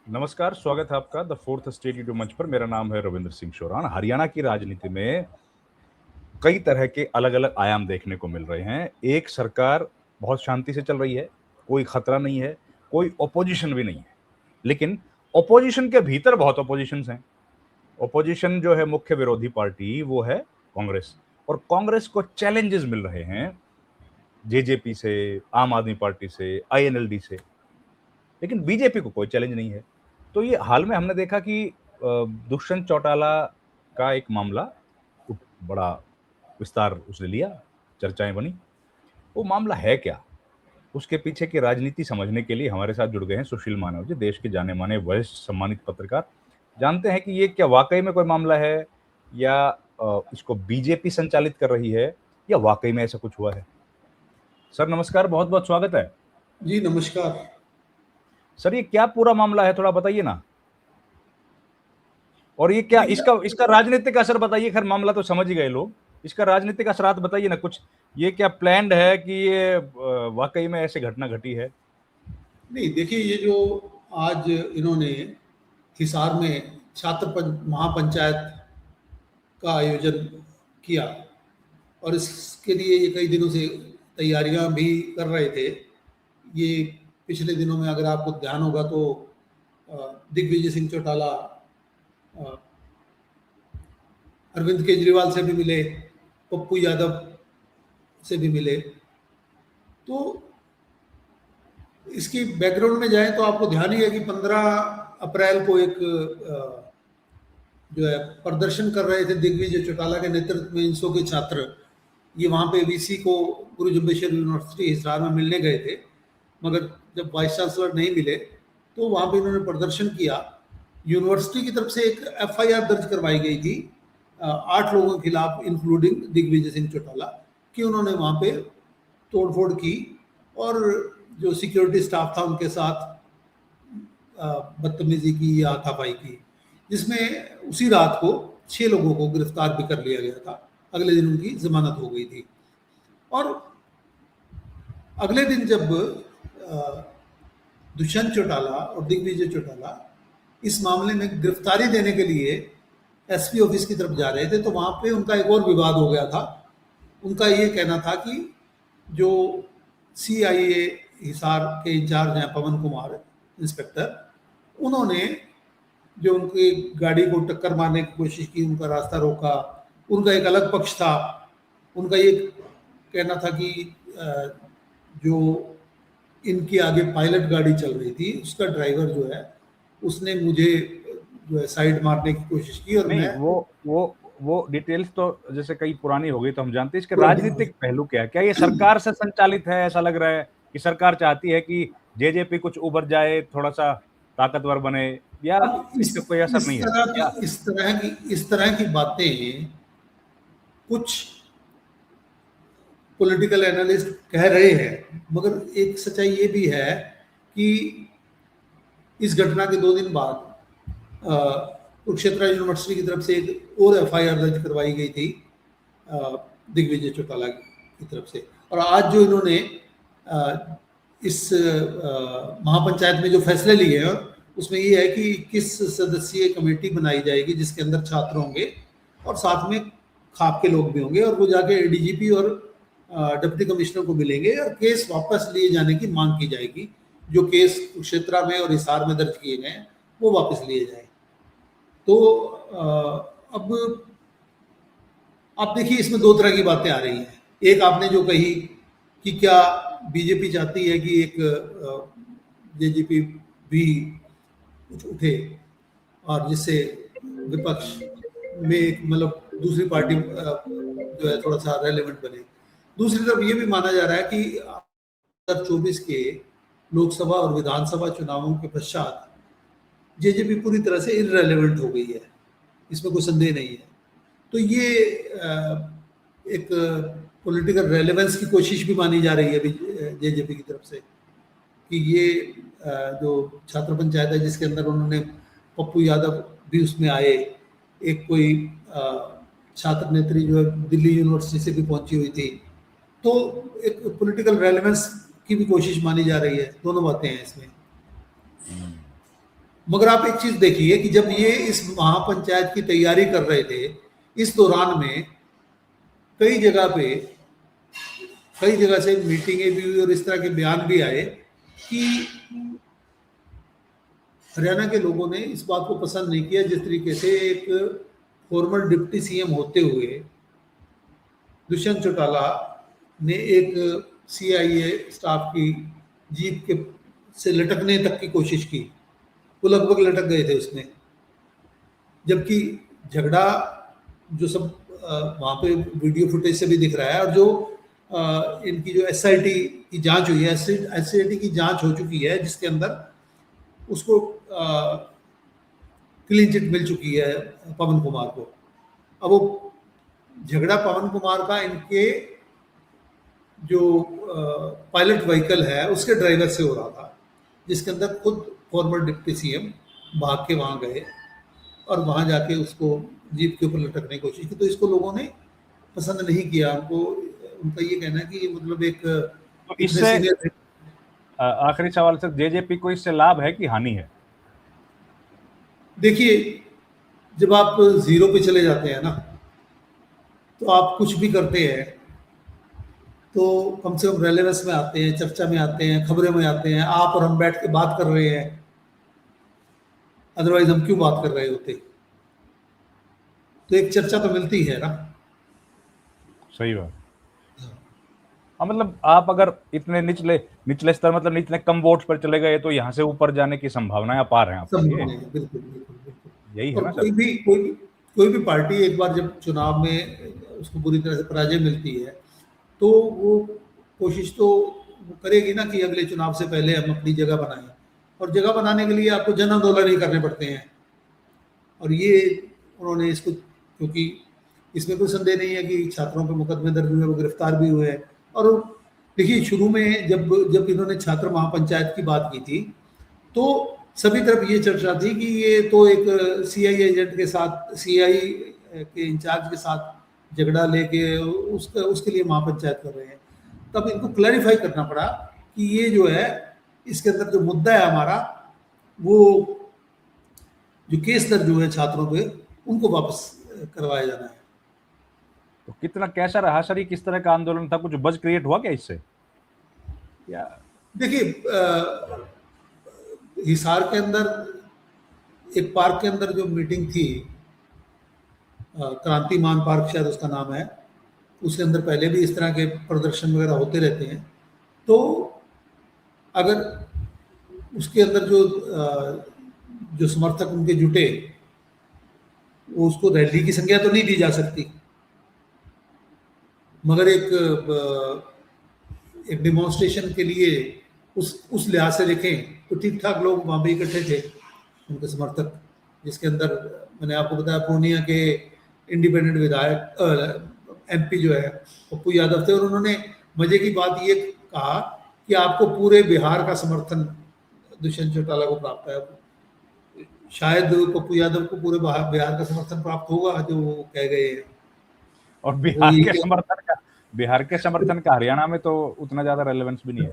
नमस्कार, स्वागत है आपका द फोर्थ स्टेट यूट्यूब मंच पर। मेरा नाम है रविंद्र सिंह शोरान। हरियाणा की राजनीति में कई तरह के अलग-अलग आयाम देखने को मिल रहे हैं। एक सरकार बहुत शांति से चल रही है, कोई खतरा नहीं है, कोई ऑपोजिशन भी नहीं है। लेकिन ऑपोजिशन के भीतर बहुत ऑपोजिशंस हैं। ऑपोजिशन जो है मुख्य विरोधी पार्टी वो है कांग्रेस, और कांग्रेस को चैलेंजेस मिल रहे हैं जेजेपी से, आम आदमी पार्टी से, आईएनएलडी से। लेकिन बीजेपी को कोई चैलेंज नहीं है। तो ये हाल में हमने देखा कि दुष्यंत चौटाला का एक मामला बड़ा विस्तार उसने लिया, चर्चाएं बनी। वो मामला है क्या, उसके पीछे की राजनीति समझने के लिए हमारे साथ जुड़ गए हैं सुशील मानव जी, देश के जाने माने वरिष्ठ सम्मानित पत्रकार। जानते हैं कि ये क्या वाकई में कोई मामला है, या इसको बीजेपी संचालित कर रही है, या वाकई में ऐसा कुछ हुआ है। सर नमस्कार, बहुत बहुत स्वागत है। जी नमस्कार। सर ये क्या पूरा मामला है, थोड़ा बताइए ना। और ये क्या इसका राजनीतिक असर बताइए। खैर मामला तो समझ ही गए लोग, इसका राजनीतिक असरात बताइए ना कुछ। ये क्या प्लान्ड है कि ये वाकई में ऐसे घटना घटी है? नहीं, देखिए, ये जो आज इन्होंने हिसार में महापंचायत का आयोजन किया, और इसके लिए ये कई दिनों से तैयारियां भी कर रहे थे। ये पिछले दिनों में अगर आपको ध्यान होगा तो दिग्विजय सिंह चौटाला अरविंद केजरीवाल से भी मिले, पप्पू यादव से भी मिले। तो इसकी बैकग्राउंड में जाए तो आपको ध्यान ही है कि 15 अप्रैल को एक जो है प्रदर्शन कर रहे थे दिग्विजय चौटाला के नेतृत्व में इंसो के छात्र। ये वहाँ पे वीसी को गुरु जम्बेश्वर यूनिवर्सिटी हिसार में मिलने गए थे, मगर जब वाइस चांसलर नहीं मिले तो वहाँ पे इन्होंने प्रदर्शन किया। यूनिवर्सिटी की तरफ से एक एफआईआर दर्ज करवाई गई थी 8 लोगों के खिलाफ, इंक्लूडिंग दिग्विजय सिंह चौटाला, कि उन्होंने वहाँ पे तोड़फोड़ की और जो सिक्योरिटी स्टाफ था उनके साथ बदतमीजी की या हाथापाई की, जिसमें उसी रात को 6 लोगों को गिरफ्तार भी कर लिया गया था। अगले दिन उनकी जमानत हो गई थी। और अगले दिन जब दुष्यंत चौटाला और दिग्विजय चौटाला इस मामले में गिरफ्तारी देने के लिए एसपी ऑफिस की तरफ जा रहे थे, तो वहाँ पे उनका एक और विवाद हो गया था। उनका ये कहना था कि जो सीआईए हिसार के इंचार्ज हैं पवन कुमार इंस्पेक्टर, उन्होंने जो उनकी गाड़ी को टक्कर मारने की कोशिश की, उनका रास्ता रोका। उनका एक अलग पक्ष था। उनका ये कहना था कि जो इनके आगे पायलट गाड़ी चल रही थी, उसका ड्राइवर जो है उसने मुझे जो है साइड मारने की कोशिश की। और नहीं, मैं वो डिटेल्स तो जैसे कई पुरानी हो गई, तो हम जानते हैं। इसके राजनीतिक पहलू क्या है? क्या ये सरकार से संचालित है? ऐसा लग रहा है कि सरकार चाहती है कि जेजेपी कुछ उभर जाए, थोड़ा सा ताकतवर बने, या अब इसका कोई असर नहीं है क्या? इस तरह की बातें कुछ पॉलिटिकल एनालिस्ट कह रहे हैं, मगर एक सच्चाई ये भी है कि इस घटना के 2 दिन बाद कुरुक्षेत्र यूनिवर्सिटी की तरफ से एक और एफआईआर दर्ज करवाई गई थी दिग्विजय चौटाला की तरफ से। और आज जो इन्होंने इस महापंचायत में जो फैसले लिए हैं, उसमें ये है कि 21 सदस्यीय कमेटी बनाई जाएगी, जिसके अंदर छात्र होंगे और साथ में खाप के लोग भी होंगे, और वो जाके एडीजीपी और डिप्टी कमिश्नर को मिलेंगे और केस वापस लिए जाने की मांग की जाएगी। जो केस कुरुक्षेत्र में और हिसार में दर्ज किए गए हैं वो वापस लिए जाए। तो अब आप देखिए, इसमें 2 तरह की बातें आ रही हैं। एक आपने जो कही कि क्या बीजेपी चाहती है कि एक जेजेपी भी कुछ उठे और जिससे विपक्ष में एक मतलब दूसरी पार्टी जो है थोड़ा सा रेलेवेंट बने। दूसरी तरफ ये भी माना जा रहा है कि 2024 के लोकसभा और विधानसभा चुनावों के पश्चात जेजेपी पूरी तरह से इररेलेवेंट हो गई है, इसमें कोई संदेह नहीं है। तो ये एक पॉलिटिकल रेलेवेंस की कोशिश भी मानी जा रही है अभी जेजेपी की तरफ से, कि ये जो छात्र पंचायत है जिसके अंदर उन्होंने पप्पू यादव भी उसमें आए, एक कोई छात्र नेत्री जो है दिल्ली यूनिवर्सिटी से भी पहुंची हुई थी, तो एक पॉलिटिकल रेलेवेंस की भी कोशिश मानी जा रही है। दोनों बातें हैं इसमें। मगर आप एक चीज देखिए कि जब ये इस महापंचायत की तैयारी कर रहे थे, इस दौरान में कई जगह पे कई जगह से मीटिंगें भी हुई और इस तरह के बयान भी आए कि हरियाणा के लोगों ने इस बात को पसंद नहीं किया जिस तरीके से एक फॉर्मर डिप्टी सीएम होते हुए दुष्यंत चौटाला ने एक सीआईए स्टाफ की जीप के से लटकने तक की कोशिश की। वो लगभग लटक गए थे उसमें, जबकि झगड़ा जो सब वहाँ पे वीडियो फुटेज से भी दिख रहा है, और जो इनकी जो एसआईटी की जांच हुई है, एसआईटी की जांच हो चुकी है जिसके अंदर उसको क्लीन चिट मिल चुकी है पवन कुमार को। अब वो झगड़ा पवन कुमार का इनके जो पायलट व्हीकल है उसके ड्राइवर से हो रहा था, जिसके अंदर खुद फॉर्मर डिप्टी सीएम भाग के वहाँ गए और वहाँ जाके उसको जीप के ऊपर लटकने की कोशिश की। तो इसको लोगों ने पसंद नहीं किया। उनको उनका ये कहना है कि मतलब एक तो इससे आखिरी सवाल सर, जेजेपी को इससे लाभ है कि हानि है? देखिए, जब आप जीरो पे चले जाते हैं ना, तो आप कुछ भी करते हैं तो कम से कम रेलेवेंस में आते हैं, चर्चा में आते हैं, खबरें में आते हैं। आप और हम बैठ के बात कर रहे हैं, अदरवाइज हम क्यों बात कर रहे होते? तो एक चर्चा तो मिलती है ना। सही बात। हाँ, मतलब आप अगर इतने निचले स्तर, मतलब इतने कम वोट्स पर चले गए तो यहाँ से ऊपर जाने की संभावनाएं अपार हैं आपके लिए। बिल्कुल बिल्कुल बिल्कुल। यही है ना और सर? कोई भी पार्टी एक बार जब चुनाव में उसको बुरी तरह से पराजय मिलती है, तो वो कोशिश तो वो करेगी ना कि अगले चुनाव से पहले हम अपनी जगह बनाएं, और जगह बनाने के लिए आपको जन आंदोलन ही करने पड़ते हैं। और ये उन्होंने इसको, क्योंकि इसमें कोई संदेह नहीं है कि छात्रों पे मुकदमे दर्ज हुए, वो गिरफ्तार भी हुए हैं। और देखिए, शुरू में जब इन्होंने छात्र महापंचायत की बात की थी, तो सभी तरफ ये चर्चा थी कि ये तो एक सीआई एजेंट के साथ, सीआई के इंचार्ज के साथ झगड़ा लेके उसके लिए महापंचायत कर रहे हैं। तब इनको क्लैरिफाई करना पड़ा कि ये जो है, इसके अंदर जो मुद्दा है हमारा, वो जो केस दर्ज हुए छात्रों पे, उनको वापस करवाया जाना है। तो कितना कैसा रहा सर, किस तरह का आंदोलन था? कुछ बज क्रिएट हुआ क्या इससे? या देखिए, हिसार के अंदर एक पार्क के अंदर जो मीटिंग थी, क्रांतिमान पार्क शायद उसका नाम है, उसके अंदर पहले भी इस तरह के प्रदर्शन वगैरह होते रहते हैं। तो अगर उसके अंदर जो समर्थक उनके जुटे, वो उसको रैली की संज्ञा तो नहीं दी जा सकती, मगर एक डिमॉन्स्ट्रेशन के लिए उस लिहाज से देखें तो ठीक ठाक लोग वहाँ पे इकट्ठे थे, उनके समर्थक, जिसके अंदर मैंने आपको बताया पूर्णिया के इंडिपेंडेंट विधायक एमपी जो है पप्पू यादव थे। और उन्होंने मजे की बात ये कहा कि आपको पूरे बिहार का समर्थन दुष्यंत चौटाला को प्राप्त है। शायद पप्पू यादव को पूरे बिहार का समर्थन प्राप्त होगा जो वो कह गए हैं। और बिहार के समर्थन का हरियाणा में तो उतना ज्यादा रेलेवेंस भी नहीं है।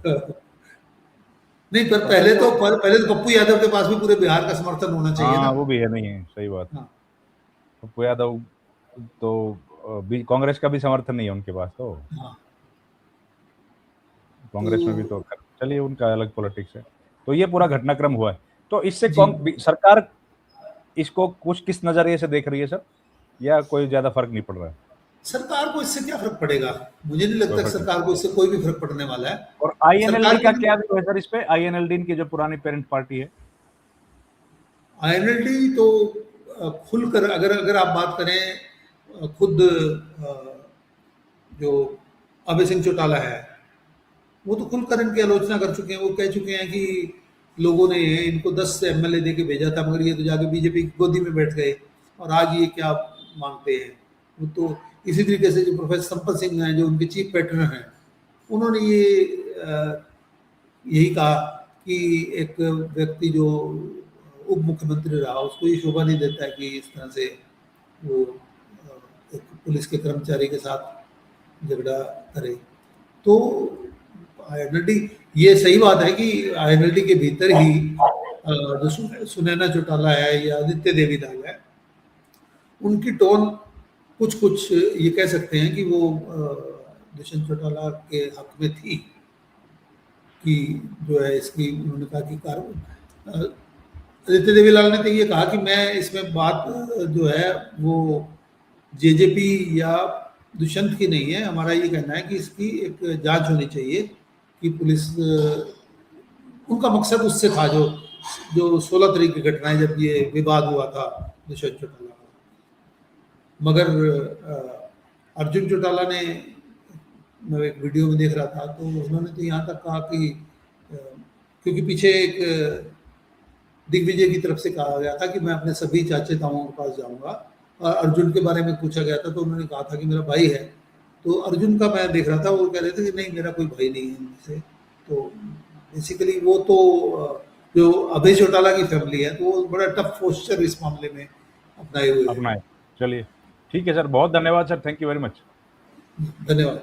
नहीं, पर पहले तो पप्पू यादव के पास भी पूरे बिहार का समर्थन होना चाहिए ना। वो भी है, नहीं है, सही बात। हाँ। पप्पू यादव तो कांग्रेस का भी समर्थन नहीं है उनके पास, तो हाँ। कांग्रेस में भी तो चलिए उनका अलग पॉलिटिक्स है। तो ये पूरा घटनाक्रम हुआ है, तो इससे सरकार इसको किस नजरिए से देख रही है सर, या कोई ज्यादा फर्क नहीं पड़ रहा है? सरकार को इससे क्या फर्क पड़ेगा? मुझे नहीं लगता कि सरकार को इससे कोई भी फर्क पड़ने वाला है। और आईएनएलडी का क्या व्यू है सर इस पे? आईएनएलडी की जो पुरानी पेरेंट पार्टी है, आईएनएलडी तो खुलकर, अगर आप बात करें, खुद जो अभय सिंह चौटाला है, वो तो खुलकर इनकी आलोचना कर चुके हैं। वो कह चुके हैं कि लोगों ने इनको 10 एमएलए दे के भेजा था, मगर ये तो जाके बीजेपी की गोदी में बैठ गए, और आज ये क्या मांगते हैं। वो तो इसी तरीके से जो प्रोफेसर संपत सिंह हैं, जो उनके चीफ पैटर्न हैं, उन्होंने यही कहा कि एक व्यक्ति जो उप मुख्यमंत्री रहा, उसको ये शोभा नहीं देता है कि इस तरह से वो एक पुलिस के कर्मचारी के साथ झगड़ा करे। तो आईएनएलडी, ये सही बात है कि आईएनएलडी के भीतर ही जो सुनैना चौटाला है या आदित्य देवीलाल है, उनकी टोन कुछ कुछ ये कह सकते हैं कि वो दुष्यंत चौटाला के हक में थी, कि जो है इसकी उन्होंने कहा कि आदित्य देवीलाल ने तो ये कहा कि मैं इसमें बात जो है वो जेजेपी या दुष्यंत की नहीं है, हमारा ये कहना है कि इसकी एक जांच होनी चाहिए कि पुलिस, उनका मकसद उससे था जो जो 16 तारीख की घटनाएं जब ये विवाद हुआ था दुष्यंत चौटाला का। मगर अर्जुन चौटाला ने, मैं एक वीडियो में देख रहा था तो उन्होंने तो यहाँ तक कहा कि क्योंकि पीछे एक दिग्विजय की तरफ से कहा गया था कि मैं अपने सभी चाचे ताऊओं के पास जाऊंगा, और अर्जुन के बारे में पूछा गया था तो उन्होंने कहा था कि मेरा भाई है। तो अर्जुन का मैं देख रहा था, वो कह रहे थे कि नहीं मेरा कोई भाई नहीं है इनमें से। तो बेसिकली वो तो जो अभय चौटाला की फैमिली है तो वो बड़ा टफ पोस्चर इस मामले में अपनाए हुए है। अपना है। चलिए ठीक है सर, बहुत धन्यवाद sir, thank you very much. धन्यवाद।